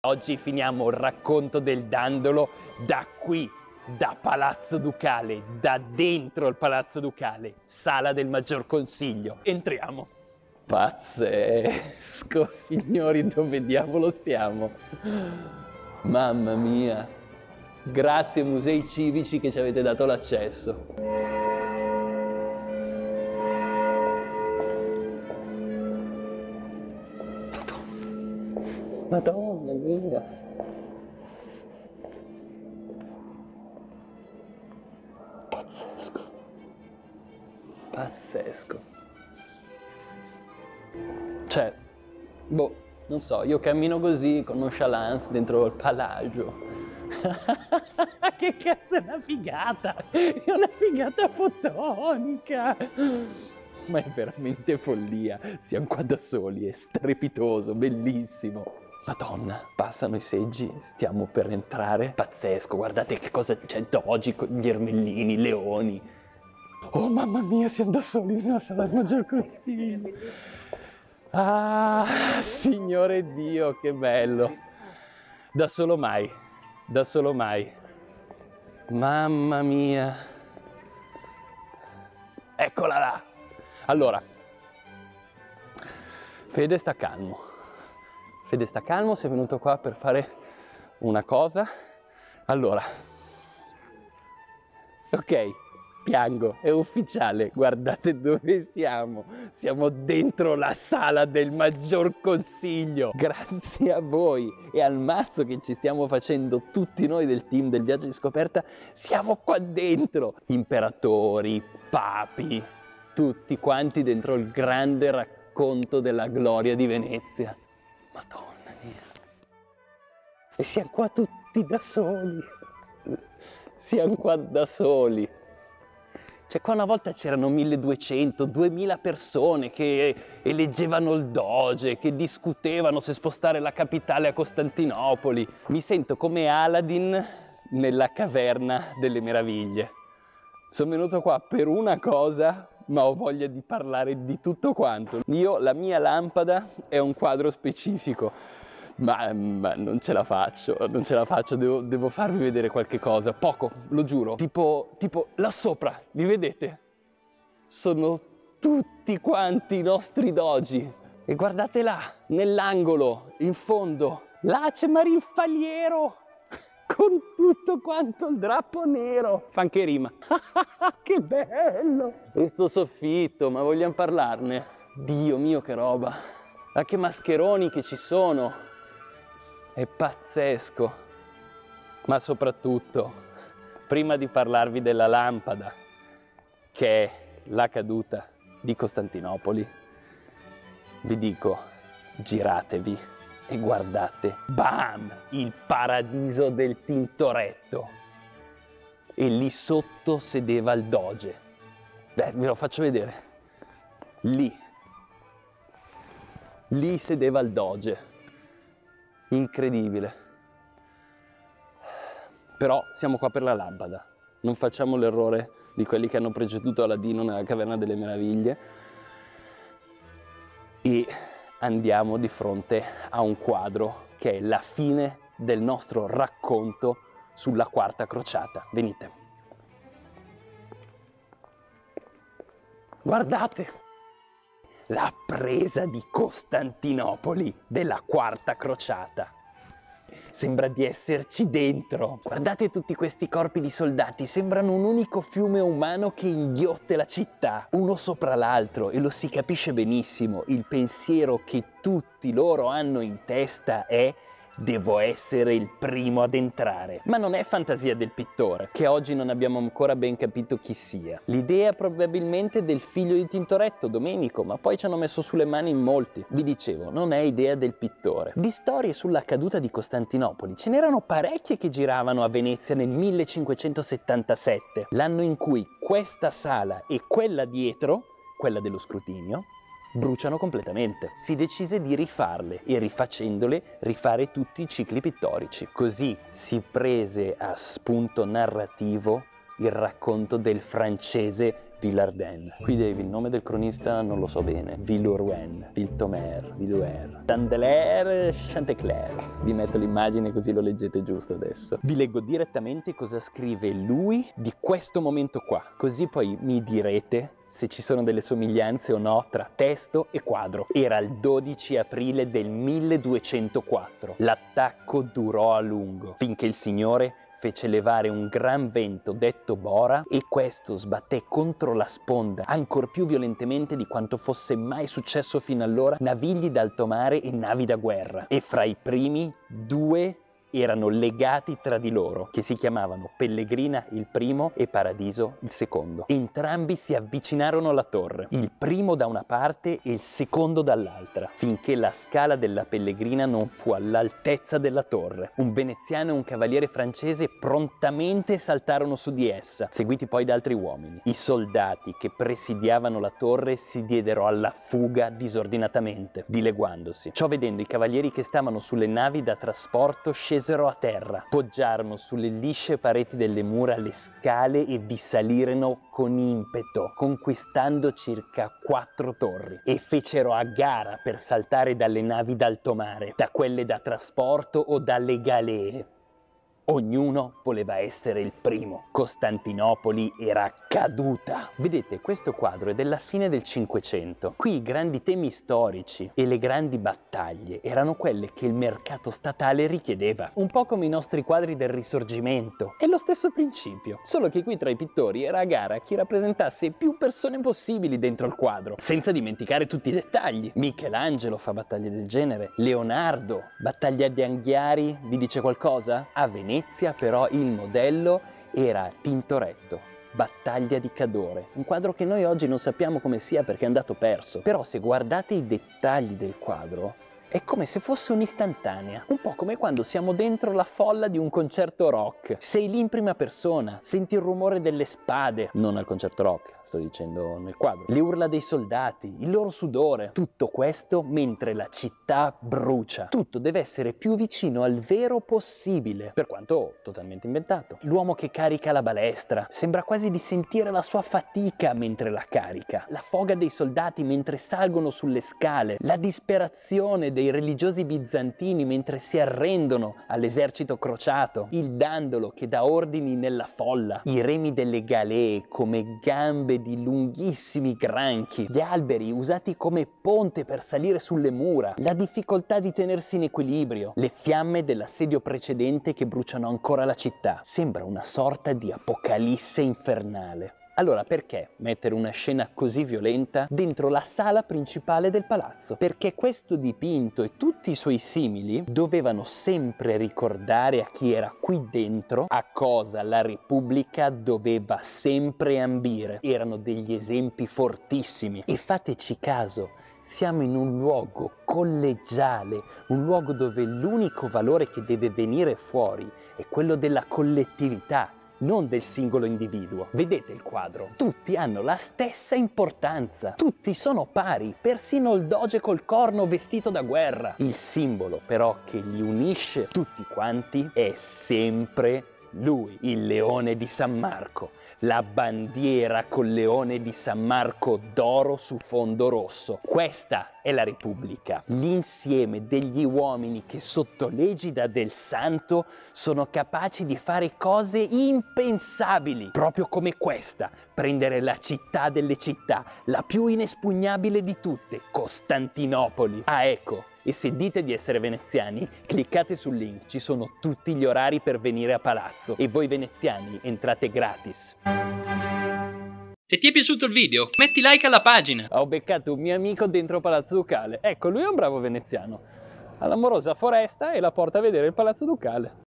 Oggi finiamo il racconto del Dandolo da qui, da Palazzo Ducale, da dentro il Palazzo Ducale, sala del Maggior Consiglio. Entriamo. Pazzesco, signori, dove diavolo siamo? Mamma mia, grazie Musei Civici che ci avete dato l'accesso. Madonna mia! Pazzesco! Pazzesco! Cioè, boh, non so, io cammino così con nonchalance dentro il Palagio. Che cazzo è una figata! È una figata fotonica! Ma è veramente follia, siamo qua da soli, è strepitoso, bellissimo. Madonna, passano i seggi, stiamo per entrare. Pazzesco, guardate che cosa c'è oggi con gli ermellini, i leoni. Oh mamma mia, siamo da soli nella sala del Maggior Consiglio. Ah, Signore Dio, che bello. Da solo mai, da solo mai. Mamma mia. Eccola là. Allora, Fede sta calmo. Fede sta calmo, sei venuto qua per fare una cosa. Allora, ok, piango, è ufficiale, guardate dove siamo. Siamo dentro la sala del Maggior Consiglio. Grazie a voi e al mazzo che ci stiamo facendo tutti noi del team del viaggio di scoperta, siamo qua dentro. Imperatori, papi, tutti quanti dentro il grande racconto della gloria di Venezia. Madonna mia. E siamo qua tutti da soli. Siamo qua da soli. Cioè qua una volta c'erano 1200, 2000 persone che eleggevano il doge, che discutevano se spostare la capitale a Costantinopoli. Mi sento come Aladdin nella caverna delle meraviglie. Sono venuto qua per una cosa, ma ho voglia di parlare di tutto quanto. La mia lampada è un quadro specifico, ma non ce la faccio, devo farvi vedere qualche cosa, poco, lo giuro. Tipo là sopra, li vedete? Sono tutti quanti i nostri dogi. E guardate là, nell'angolo, in fondo, là c'è Marinfaliero! Con tutto quanto il drappo nero. Fa anche rima. Che bello! Questo soffitto, ma vogliamo parlarne? Dio mio, che roba! Ma che mascheroni che ci sono! È pazzesco! Ma soprattutto, prima di parlarvi della lampada, che è la caduta di Costantinopoli, vi dico, giratevi e guardate, bam, il paradiso del Tintoretto. E lì sotto sedeva il doge. Beh, ve lo faccio vedere. Lì sedeva il doge. Incredibile. Però siamo qua per la lampada. Non facciamo l'errore di quelli che hanno preceduto Aladino nella caverna delle meraviglie. E andiamo di fronte a un quadro che è la fine del nostro racconto sulla Quarta Crociata. Venite. Guardate! La presa di Costantinopoli della Quarta Crociata. Sembra di esserci dentro. Guardate tutti questi corpi di soldati, sembrano un unico fiume umano che inghiotte la città, uno sopra l'altro, e lo si capisce benissimo. Il pensiero che tutti loro hanno in testa è: devo essere il primo ad entrare. Ma non è fantasia del pittore, che oggi non abbiamo ancora ben capito chi sia. L'idea probabilmente del figlio di Tintoretto, Domenico, ma poi ci hanno messo sulle mani in molti. Vi dicevo, non è idea del pittore. Di storie sulla caduta di Costantinopoli ce n'erano parecchie che giravano a Venezia nel 1577, l'anno in cui questa sala e quella dietro, quella dello scrutinio, bruciano completamente. Si decise di rifarle e, rifacendole, rifare tutti i cicli pittorici. Così si prese a spunto narrativo il racconto del francese Villardin. Qui devi, il nome del cronista non lo so bene. Villerouen, Viltomer, Villuer, Chandeleur, Chantecler. Vi metto l'immagine così lo leggete giusto adesso. Vi leggo direttamente cosa scrive lui di questo momento qua, così poi mi direte se ci sono delle somiglianze o no tra testo e quadro. Era il 12 aprile del 1204. L'attacco durò a lungo, finché il signore fece levare un gran vento detto Bora e questo sbatté contro la sponda ancor più violentemente di quanto fosse mai successo fino allora navigli d'alto mare e navi da guerra, e fra i primi due erano legati tra di loro, che si chiamavano Pellegrina il primo e Paradiso il secondo. Entrambi si avvicinarono alla torre, il primo da una parte e il secondo dall'altra, finché la scala della Pellegrina non fu all'altezza della torre. Un veneziano e un cavaliere francese prontamente saltarono su di essa, seguiti poi da altri uomini. I soldati che presidiavano la torre si diedero alla fuga disordinatamente, dileguandosi. Ciò vedendo, i cavalieri che stavano sulle navi da trasporto scesero a terra, poggiarono sulle lisce pareti delle mura le scale e vi salirono con impeto, conquistando circa 4 torri, e fecero a gara per saltare dalle navi d'alto mare, da quelle da trasporto o dalle galee. Ognuno voleva essere il primo. Costantinopoli era caduta. Vedete, questo quadro è della fine del Cinquecento. Qui i grandi temi storici e le grandi battaglie erano quelle che il mercato statale richiedeva. Un po' come i nostri quadri del Risorgimento. È lo stesso principio. Solo che qui tra i pittori era a gara chi rappresentasse più persone possibili dentro il quadro, senza dimenticare tutti i dettagli. Michelangelo fa battaglie del genere. Leonardo, battaglia di Anghiari, vi dice qualcosa? A Venezia però il modello era Tintoretto, Battaglia di Cadore, un quadro che noi oggi non sappiamo come sia perché è andato perso, però se guardate i dettagli del quadro è come se fosse un'istantanea, un po' come quando siamo dentro la folla di un concerto rock. Sei lì in prima persona, senti il rumore delle spade, non al concerto rock, sto dicendo nel quadro, le urla dei soldati, il loro sudore, tutto questo mentre la città brucia. Tutto deve essere più vicino al vero possibile, per quanto totalmente inventato. L'uomo che carica la balestra, sembra quasi di sentire la sua fatica mentre la carica, la foga dei soldati mentre salgono sulle scale, la disperazione dei religiosi bizantini mentre si arrendono all'esercito crociato, il dandolo che dà ordini nella folla, i remi delle galee come gambe di lunghissimi granchi, gli alberi usati come ponte per salire sulle mura, la difficoltà di tenersi in equilibrio, le fiamme dell'assedio precedente che bruciano ancora la città. Sembra una sorta di apocalisse infernale. Allora perché mettere una scena così violenta dentro la sala principale del palazzo? Perché questo dipinto e tutti i suoi simili dovevano sempre ricordare a chi era qui dentro a cosa la Repubblica doveva sempre ambire. Erano degli esempi fortissimi. E fateci caso, siamo in un luogo collegiale, un luogo dove l'unico valore che deve venire fuori è quello della collettività, non del singolo individuo. Vedete il quadro? Tutti hanno la stessa importanza, tutti sono pari, persino il doge col corno vestito da guerra. Il simbolo però che li unisce tutti quanti è sempre lui, il leone di San Marco. La bandiera col leone di San Marco d'oro su fondo rosso. Questa è la Repubblica, l'insieme degli uomini che sotto l'egida del santo sono capaci di fare cose impensabili, proprio come questa, prendere la città delle città, la più inespugnabile di tutte, Costantinopoli. Ah, ecco. E se dite di essere veneziani, cliccate sul link, ci sono tutti gli orari per venire a palazzo e voi veneziani entrate gratis. Se ti è piaciuto il video, metti like alla pagina. Ho beccato un mio amico dentro Palazzo Ducale. Ecco, lui è un bravo veneziano. Ha l'amorosa foresta e la porta a vedere il Palazzo Ducale.